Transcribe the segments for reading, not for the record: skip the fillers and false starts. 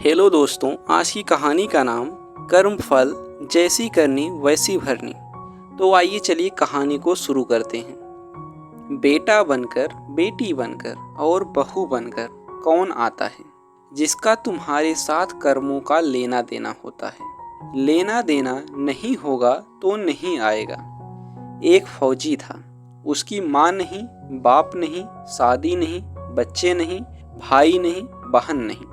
Hello दोस्तों, आज की कहानी का नाम कर्म फल जैसी करनी वैसी भरनी। तो आइए चलिए कहानी को शुरू करते हैं। बेटा बनकर, बेटी बनकर और बहू बनकर कौन आता है जिसका तुम्हारे साथ कर्मों का लेना देना होता है। लेना देना नहीं होगा तो नहीं आएगा। एक फौजी था, उसकी माँ नहीं, बाप नहीं, शादी नहीं, बच्चे नहीं, भाई नहीं, बहन नहीं।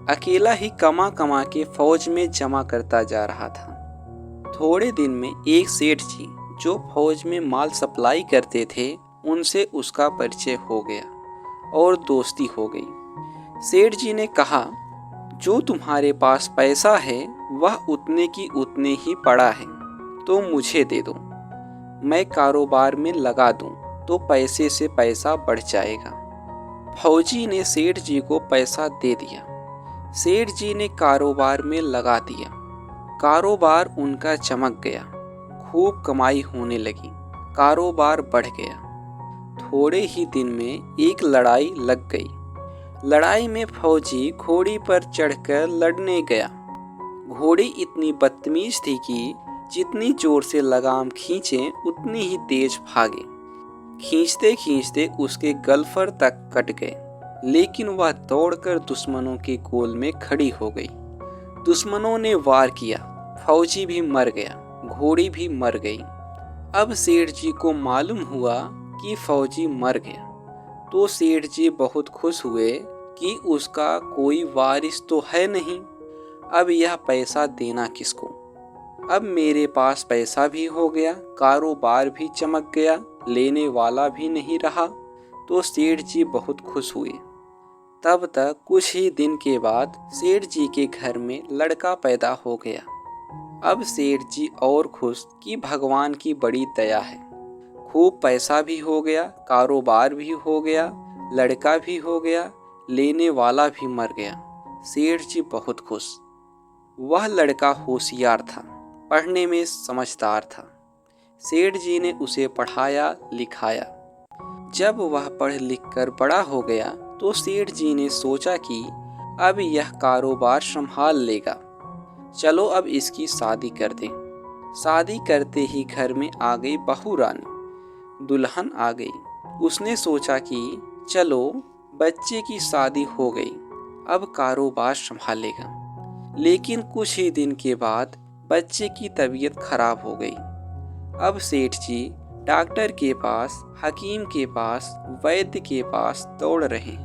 अकेला ही कमा कमा के फौज में जमा करता जा रहा था। थोड़े दिन में एक सेठ जी जो फौज में माल सप्लाई करते थे, उनसे उसका परिचय हो गया और दोस्ती हो गई। सेठ जी ने कहा, जो तुम्हारे पास पैसा है वह उतने की उतने ही पड़ा है, तो मुझे दे दो। मैं कारोबार में लगा दूं तो पैसे से पैसा बढ़ जाएगा। फौजी ने सेठ जी को पैसा दे दिया। सेठ जी ने कारोबार में लगा दिया। कारोबार उनका चमक गया, खूब कमाई होने लगी, कारोबार बढ़ गया। थोड़े ही दिन में एक लड़ाई लग गई। लड़ाई में फौजी घोड़ी पर चढ़कर लड़ने गया। घोड़ी इतनी बदतमीज थी कि जितनी जोर से लगाम खींचे उतनी ही तेज भागे। खींचते खींचते उसके गलफर तक कट गए, लेकिन वह दौड़कर दुश्मनों के गोल में खड़ी हो गई। दुश्मनों ने वार किया, फौजी भी मर गया, घोड़ी भी मर गई। अब सेठ जी को मालूम हुआ कि फौजी मर गया, तो सेठ जी बहुत खुश हुए कि उसका कोई वारिस तो है नहीं। अब यह पैसा देना किसको? अब मेरे पास पैसा भी हो गया, कारोबार भी चमक गया, लेने वाला भी नहीं रहा। तो सेठ जी बहुत खुश हुए। तब तक कुछ ही दिन के बाद सेठ जी के घर में लड़का पैदा हो गया। अब सेठ जी और खुश कि भगवान की बड़ी दया है। खूब पैसा भी हो गया, कारोबार भी हो गया, लड़का भी हो गया, लेने वाला भी मर गया। सेठ जी बहुत खुश। वह लड़का होशियार था, पढ़ने में समझदार था। सेठ जी ने उसे पढ़ाया लिखाया। जब वह पढ़ लिख कर बड़ा हो गया तो सेठ जी ने सोचा कि अब यह कारोबार संभाल लेगा, चलो अब इसकी शादी कर दें। शादी करते ही घर में आ गई बहू रानी, दुल्हन आ गई। उसने सोचा कि चलो बच्चे की शादी हो गई, अब कारोबार संभालेगा। लेकिन कुछ ही दिन के बाद बच्चे की तबीयत खराब हो गई। अब सेठ जी डॉक्टर के पास, हकीम के पास, वैद्य के पास दौड़ रहे हैं।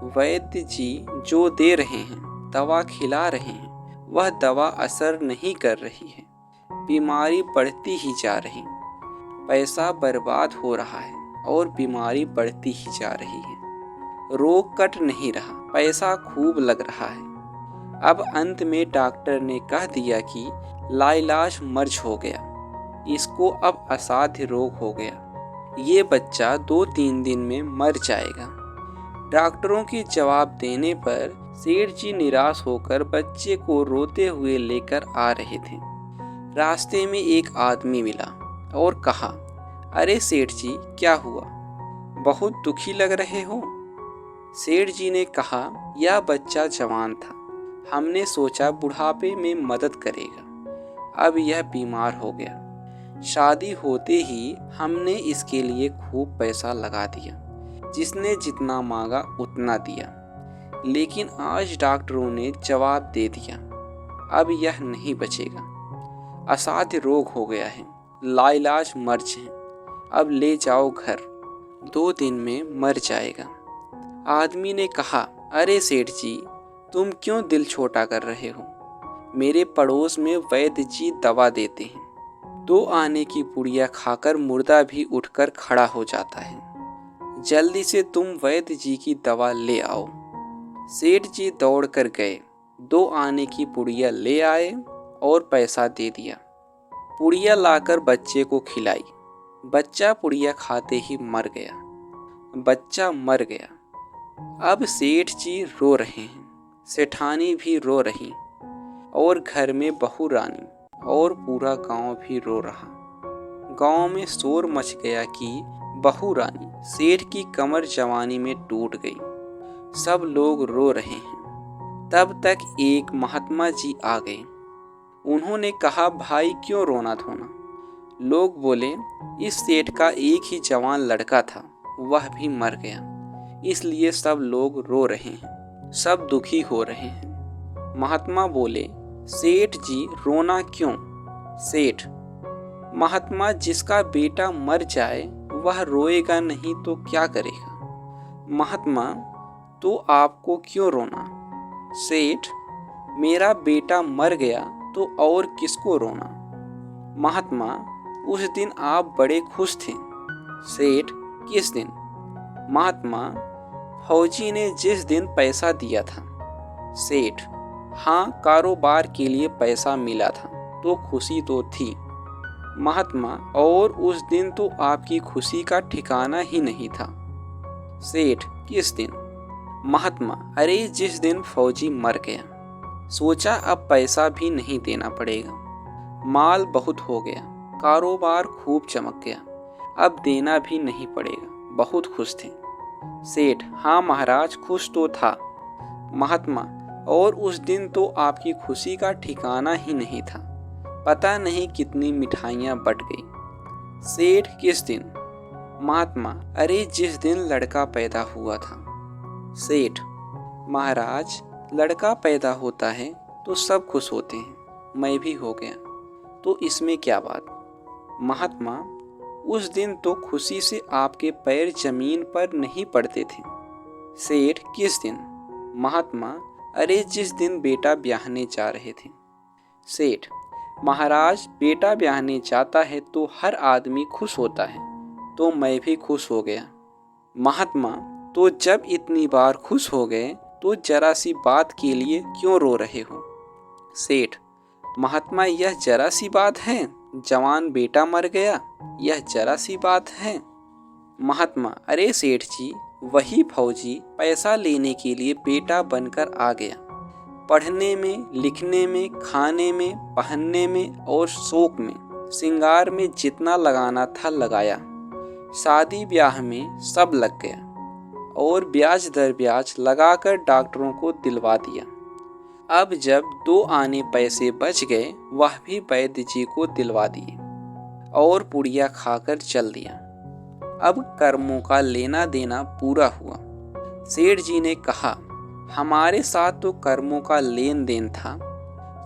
वैद्य जी जो दे रहे हैं, दवा खिला रहे हैं, वह दवा असर नहीं कर रही है, बीमारी बढ़ती ही जा रही। पैसा बर्बाद हो रहा है और बीमारी बढ़ती ही जा रही है। रोग कट नहीं रहा, पैसा खूब लग रहा है। अब अंत में डॉक्टर ने कह दिया कि लाइलाज मर्ज हो गया, इसको अब असाध्य रोग हो गया, ये बच्चा 2-3 दिन में मर जाएगा। डॉक्टरों के जवाब देने पर सेठ जी निराश होकर बच्चे को रोते हुए लेकर आ रहे थे। रास्ते में एक आदमी मिला और कहा, अरे सेठ जी, क्या हुआ? बहुत दुखी लग रहे हो। सेठ जी ने कहा, यह बच्चा जवान था, हमने सोचा बुढ़ापे में मदद करेगा, अब यह बीमार हो गया। शादी होते ही हमने इसके लिए खूब पैसा लगा दिया, जिसने जितना मांगा उतना दिया, लेकिन आज डॉक्टरों ने जवाब दे दिया, अब यह नहीं बचेगा, असाध्य रोग हो गया है, लाइलाज मर्ज है, अब ले जाओ घर, 2 दिन में मर जाएगा। आदमी ने कहा, अरे सेठ जी, तुम क्यों दिल छोटा कर रहे हो? मेरे पड़ोस में वैद्य जी दवा देते हैं, 2 आने की पुड़िया खाकर मुर्दा भी उठकर खड़ा हो जाता है। जल्दी से तुम वैद्य जी की दवा ले आओ। सेठ जी दौड़ कर गए, 2 आने की पुड़िया ले आए और पैसा दे दिया। पुड़िया लाकर बच्चे को खिलाई। बच्चा पुड़िया खाते ही मर गया। बच्चा मर गया। अब सेठ जी रो रहे हैं, सेठानी भी रो रही, और घर में बहू रानी और पूरा गांव भी रो रहा। गांव में शोर मच गया कि बहू रानी सेठ की कमर जवानी में टूट गई। सब लोग रो रहे हैं। तब तक एक महात्मा जी आ गए। उन्होंने कहा, भाई क्यों रोना धोना। लोग बोले, इस सेठ का एक ही जवान लड़का था, वह भी मर गया, इसलिए सब लोग रो रहे हैं, सब दुखी हो रहे हैं। महात्मा बोले, सेठ जी रोना क्यों। सेठ, महात्मा जिसका बेटा मर जाए वह रोएगा नहीं तो क्या करेगा। महात्मा, तो आपको क्यों रोना। सेठ, मेरा बेटा मर गया तो और किसको रोना। महात्मा, उस दिन आप बड़े खुश थे। सेठ, किस दिन। महात्मा, फौजी ने जिस दिन पैसा दिया था। सेठ, हाँ, कारोबार के लिए पैसा मिला था तो खुशी तो थी। महात्मा, और उस दिन तो आपकी खुशी का ठिकाना ही नहीं था। सेठ, किस दिन। महात्मा, अरे जिस दिन फौजी मर गया, सोचा अब पैसा भी नहीं देना पड़ेगा, माल बहुत हो गया, कारोबार खूब चमक गया, अब देना भी नहीं पड़ेगा, बहुत खुश थे। सेठ, हाँ महाराज, खुश तो था। महात्मा, और उस दिन तो आपकी खुशी का ठिकाना ही नहीं था, पता नहीं कितनी मिठाइयाँ बट गई। सेठ, किस दिन। महात्मा, अरे जिस दिन लड़का पैदा हुआ था। सेठ, महाराज लड़का पैदा होता है तो सब खुश होते हैं, मैं भी हो गया, तो इसमें क्या बात। महात्मा, उस दिन तो खुशी से आपके पैर जमीन पर नहीं पड़ते थे। सेठ, किस दिन। महात्मा, अरे जिस दिन बेटा ब्याहने जा रहे थे। सेठ, महाराज बेटा ब्याहने जाता है तो हर आदमी खुश होता है, तो मैं भी खुश हो गया। महात्मा, तो जब इतनी बार खुश हो गए तो जरा सी बात के लिए क्यों रो रहे हो। सेठ, महात्मा यह जरा सी बात है, जवान बेटा मर गया, यह जरा सी बात है। महात्मा, अरे सेठ जी, वही फौजी पैसा लेने के लिए बेटा बनकर आ गया, पढ़ने में, लिखने में, खाने में, पहनने में और शौक में, श्रृंगार में जितना लगाना था लगाया, शादी ब्याह में सब लग गया, और ब्याज दर ब्याज लगाकर डॉक्टरों को दिलवा दिया। अब जब 2 आने पैसे बच गए वह भी वैद्य जी को दिलवा दिए और पुड़िया खाकर चल दिया। अब कर्मों का लेना देना पूरा हुआ। सेठ जी ने कहा, हमारे साथ तो कर्मों का लेन देन था,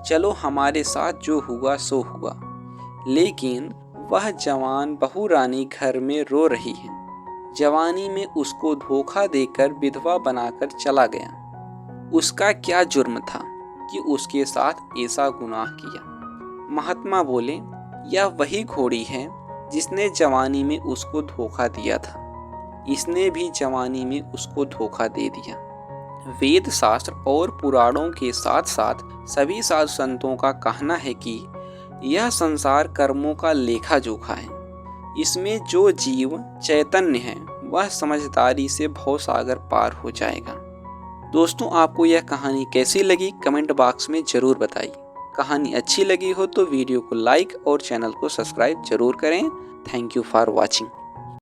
चलो हमारे साथ जो हुआ सो हुआ, लेकिन वह जवान बहू रानी घर में रो रही है, जवानी में उसको धोखा देकर विधवा बनाकर चला गया, उसका क्या जुर्म था कि उसके साथ ऐसा गुनाह किया। महात्मा बोले, यह वही घोड़ी है जिसने जवानी में उसको धोखा दिया था, इसने भी जवानी में उसको धोखा दे दिया। वेद शास्त्र और पुराणों के साथ साथ सभी साधु संतों का कहना है कि यह संसार कर्मों का लेखा जोखा है, इसमें जो जीव चैतन्य है वह समझदारी से भवसागर पार हो जाएगा। दोस्तों, आपको यह कहानी कैसी लगी कमेंट बॉक्स में ज़रूर बताइए। कहानी अच्छी लगी हो तो वीडियो को लाइक और चैनल को सब्सक्राइब जरूर करें। Thank you for watching.